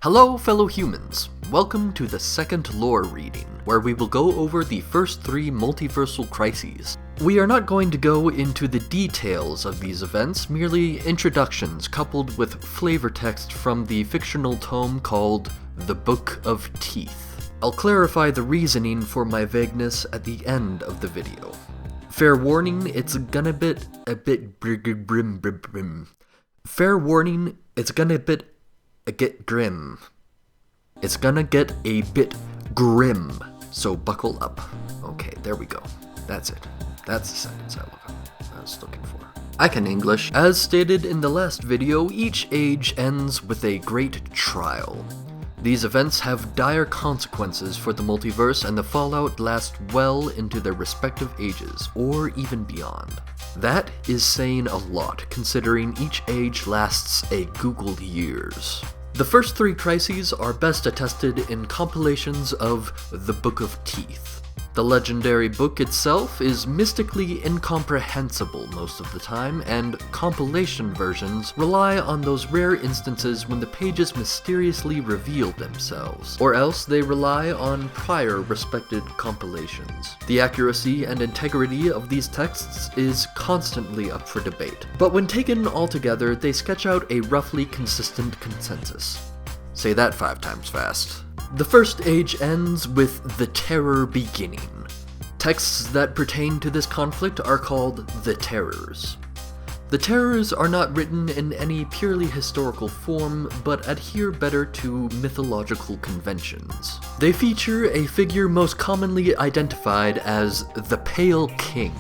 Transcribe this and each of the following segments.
Hello fellow humans, welcome to the second lore reading, where we will go over the first three multiversal crises. We are not going to go into the details of these events, merely introductions coupled with flavor text from the fictional tome called The Book of Teeth. I'll clarify the reasoning for my vagueness at the end of the video. Fair warning, it's gonna get a bit grim. It's gonna get a bit grim, so buckle up. Okay, there we go. That's it. That's the sentence I was looking for. I can English. As stated in the last video, each age ends with a great trial. These events have dire consequences for the multiverse, and the fallout lasts well into their respective ages, or even beyond. That is saying a lot, considering each age lasts a Googled years. The first three crises are best attested in compilations of The Book of Teeth. The legendary book itself is mystically incomprehensible most of the time, and compilation versions rely on those rare instances when the pages mysteriously reveal themselves, or else they rely on prior respected compilations. The accuracy and integrity of these texts is constantly up for debate, but when taken all together, they sketch out a roughly consistent consensus. Say that 5 times fast. The first age ends with the Terror beginning. Texts that pertain to this conflict are called the Terrors. The Terrors are not written in any purely historical form, but adhere better to mythological conventions. They feature a figure most commonly identified as the Pale King,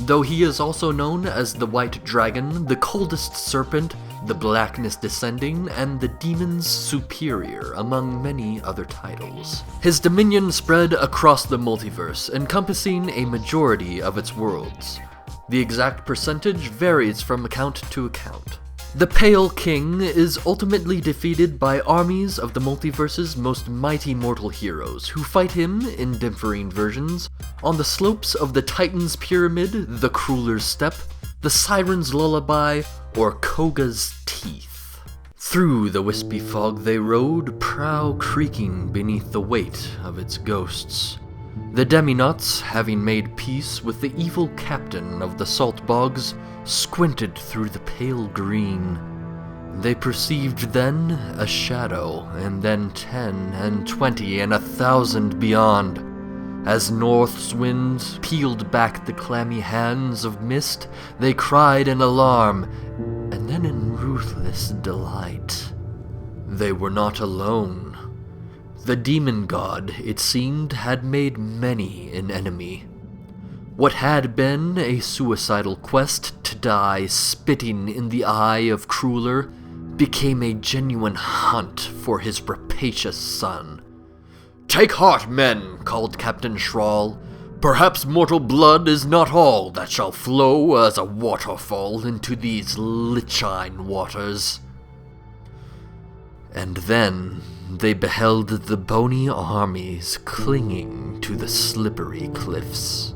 though he is also known as the White Dragon, the Coldest Serpent, the Blackness Descending, and the Demon's Superior, among many other titles. His dominion spread across the multiverse, encompassing a majority of its worlds. The exact percentage varies from account to account. The Pale King is ultimately defeated by armies of the multiverse's most mighty mortal heroes, who fight him, in differing versions, on the slopes of the Titan's Pyramid, the Crueller's Step, the Siren's Lullaby, or Koga's Teeth. Through the wispy fog they rode, prow creaking beneath the weight of its ghosts. The Deminauts, having made peace with the evil captain of the salt bogs, squinted through the pale green. They perceived then a shadow, and then 10 and 20 and 1,000 beyond. As North's wind peeled back the clammy hands of mist, they cried in alarm, and then in ruthless delight. They were not alone. The demon god, it seemed, had made many an enemy. What had been a suicidal quest to die spitting in the eye of Crueller became a genuine hunt for his rapacious son. "Take heart, men," called Captain Schraal. "Perhaps mortal blood is not all that shall flow as a waterfall into these lichine waters." And then they beheld the bony armies clinging to the slippery cliffs.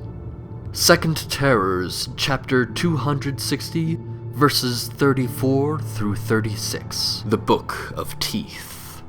Second Terrors, Chapter 260, verses 34 through 36. The Book of Teeth.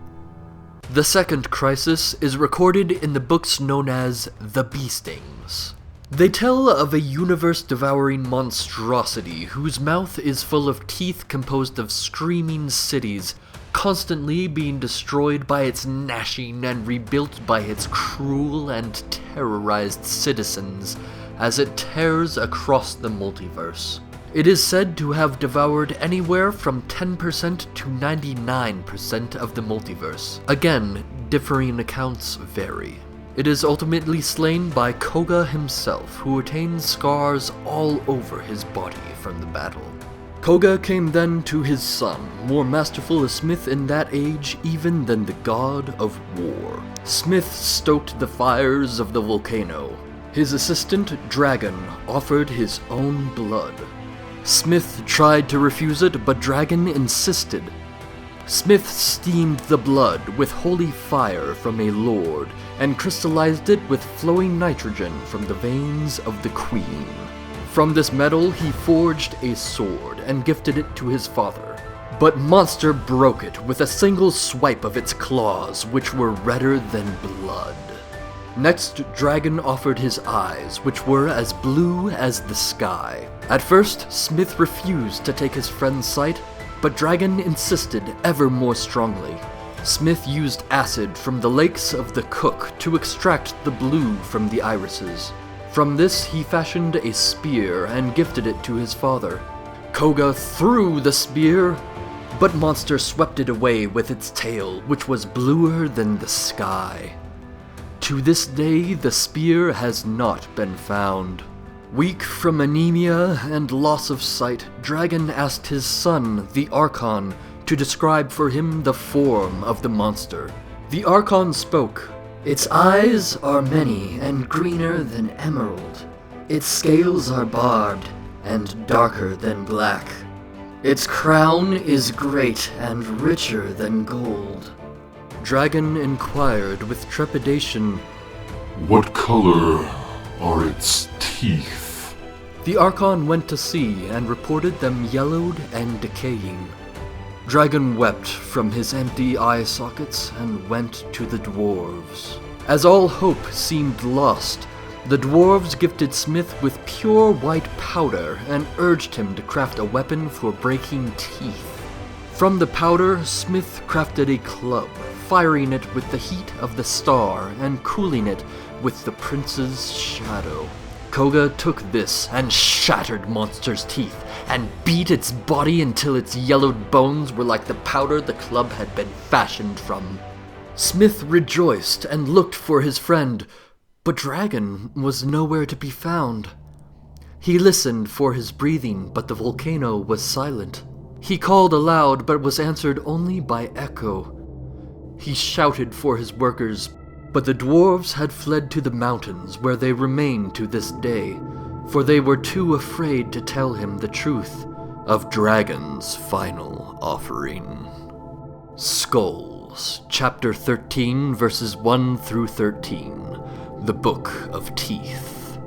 The second crisis is recorded in the books known as the Beastings. They tell of a universe-devouring monstrosity whose mouth is full of teeth composed of screaming cities, constantly being destroyed by its gnashing and rebuilt by its cruel and terrorized citizens as it tears across the multiverse. It is said to have devoured anywhere from 10% to 99% of the multiverse. Again, differing accounts vary. It is ultimately slain by Koga himself, who attained scars all over his body from the battle. Koga came then to his son, more masterful a smith in that age even than the god of war. Smith stoked the fires of the volcano. His assistant, Dragon, offered his own blood. Smith tried to refuse it, but Dragon insisted. Smith steamed the blood with holy fire from a lord, and crystallized it with flowing nitrogen from the veins of the queen. From this metal he forged a sword, and gifted it to his father. But Monster broke it with a single swipe of its claws, which were redder than blood. Next, Dragon offered his eyes, which were as blue as the sky. At first, Smith refused to take his friend's sight, but Dragon insisted ever more strongly. Smith used acid from the lakes of the Cook to extract the blue from the irises. From this, he fashioned a spear and gifted it to his father. Koga threw the spear, but Monster swept it away with its tail, which was bluer than the sky. To this day, the spear has not been found. Weak from anemia and loss of sight, Dragon asked his son, the Archon, to describe for him the form of the monster. The Archon spoke. Its eyes are many and greener than emerald. Its scales are barbed and darker than black. Its crown is great and richer than gold. Dragon inquired with trepidation, "What color are its teeth?" The Archon went to see and reported them yellowed and decaying. Dragon wept from his empty eye sockets and went to the dwarves. As all hope seemed lost, the dwarves gifted Smith with pure white powder and urged him to craft a weapon for breaking teeth. From the powder, Smith crafted a club, firing it with the heat of the star and cooling it with the prince's shadow. Koga took this and shattered Monster's teeth and beat its body until its yellowed bones were like the powder the club had been fashioned from. Smith rejoiced and looked for his friend, but Dragon was nowhere to be found. He listened for his breathing, but the volcano was silent. He called aloud, but was answered only by echo. He shouted for his workers, but the dwarves had fled to the mountains, where they remain to this day, for they were too afraid to tell him the truth of Dragon's final offering. Skulls, Chapter 13, verses 1 through 13, The Book of Teeth.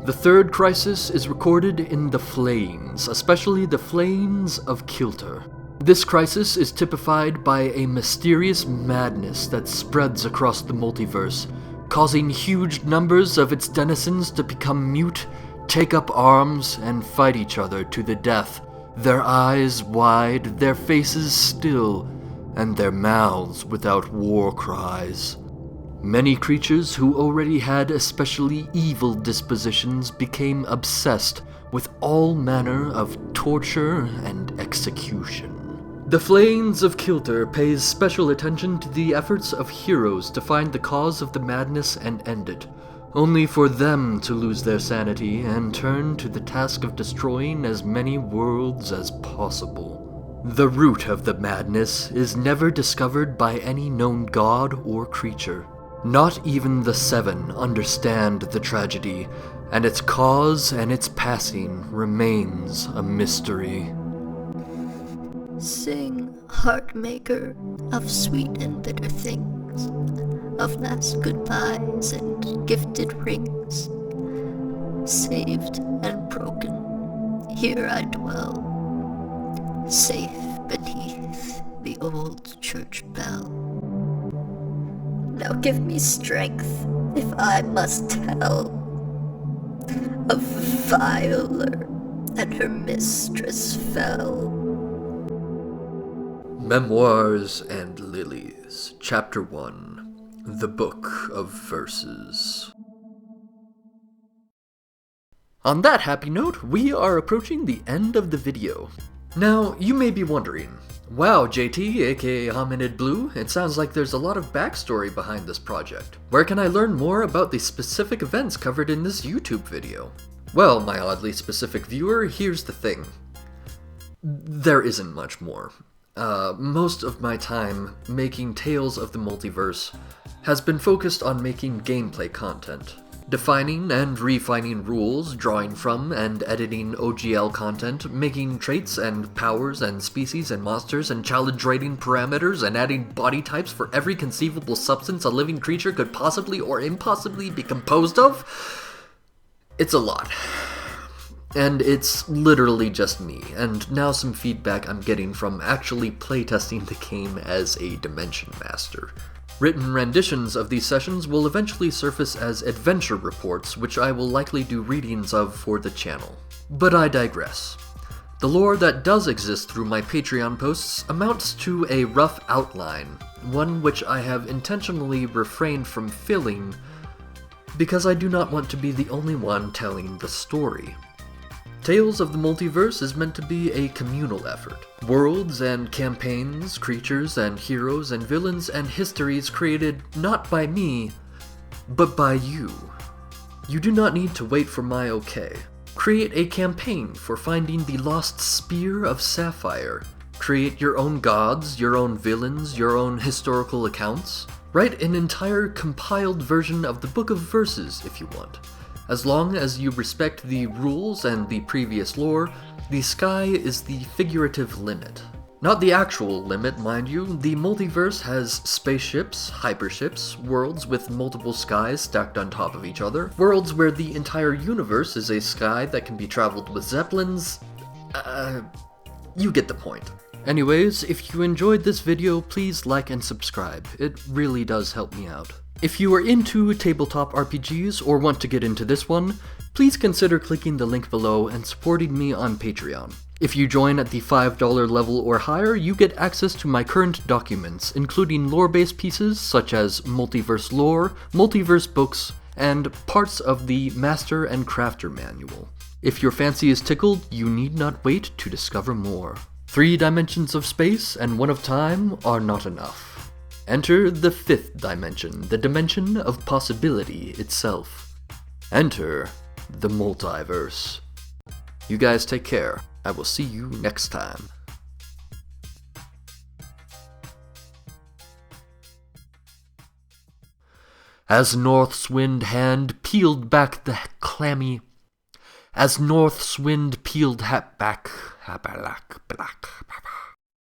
The third crisis is recorded in the Flayings, especially the Flayings of Kilter. This crisis is typified by a mysterious madness that spreads across the multiverse, causing huge numbers of its denizens to become mute, take up arms, and fight each other to the death, their eyes wide, their faces still, and their mouths without war cries. Many creatures who already had especially evil dispositions became obsessed with all manner of torture and execution. The Flayings of Kilter pays special attention to the efforts of heroes to find the cause of the madness and end it, only for them to lose their sanity and turn to the task of destroying as many worlds as possible. The root of the madness is never discovered by any known god or creature. Not even the Seven understand the tragedy, and its cause and its passing remains a mystery. Sing, heartmaker, of sweet and bitter things, of last goodbyes and gifted rings. Saved and broken, here I dwell, safe beneath the old church bell. Now give me strength, if I must tell of Viola and her mistress fell. Memoirs and Lillies, Chapter 1, The Book of Verses. On that happy note, we are approaching the end of the video. Now, you may be wondering, wow, JT, aka Hominid Blue, it sounds like there's a lot of backstory behind this project. Where can I learn more about the specific events covered in this YouTube video? Well, my oddly specific viewer, here's the thing. There isn't much more. Most of my time making Tales of the Multiverse has been focused on making gameplay content, defining and refining rules, drawing from and editing OGL content, making traits and powers and species and monsters and challenge rating parameters, and adding body types for every conceivable substance a living creature could possibly or impossibly be composed of. It's a lot. And it's literally just me, and now some feedback I'm getting from actually playtesting the game as a Dimension Master. Written renditions of these sessions will eventually surface as adventure reports, which I will likely do readings of for the channel. But I digress. The lore that does exist through my Patreon posts amounts to a rough outline, one which I have intentionally refrained from filling because I do not want to be the only one telling the story. Tales of the Multiverse is meant to be a communal effort. Worlds and campaigns, creatures and heroes and villains and histories created not by me, but by you. You do not need to wait for my okay. Create a campaign for finding the lost Spear of Sapphire. Create your own gods, your own villains, your own historical accounts. Write an entire compiled version of the Book of Verses if you want. As long as you respect the rules and the previous lore, the sky is the figurative limit. Not the actual limit, mind you. The multiverse has spaceships, hyperships, worlds with multiple skies stacked on top of each other, worlds where the entire universe is a sky that can be traveled with zeppelins. You get the point. Anyways, if you enjoyed this video, please like and subscribe. It really does help me out. If you are into tabletop RPGs or want to get into this one, please consider clicking the link below and supporting me on Patreon. If you join at the $5 level or higher, you get access to my current documents, including lore-based pieces such as multiverse lore, multiverse books, and parts of the Master and Crafter Manual. If your fancy is tickled, you need not wait to discover more. 3 dimensions of space and 1 of time are not enough. Enter the 5th dimension, the dimension of possibility itself. Enter the multiverse. You guys take care. I will see you next time. As North's wind hand peeled back the clammy... As North's wind peeled back...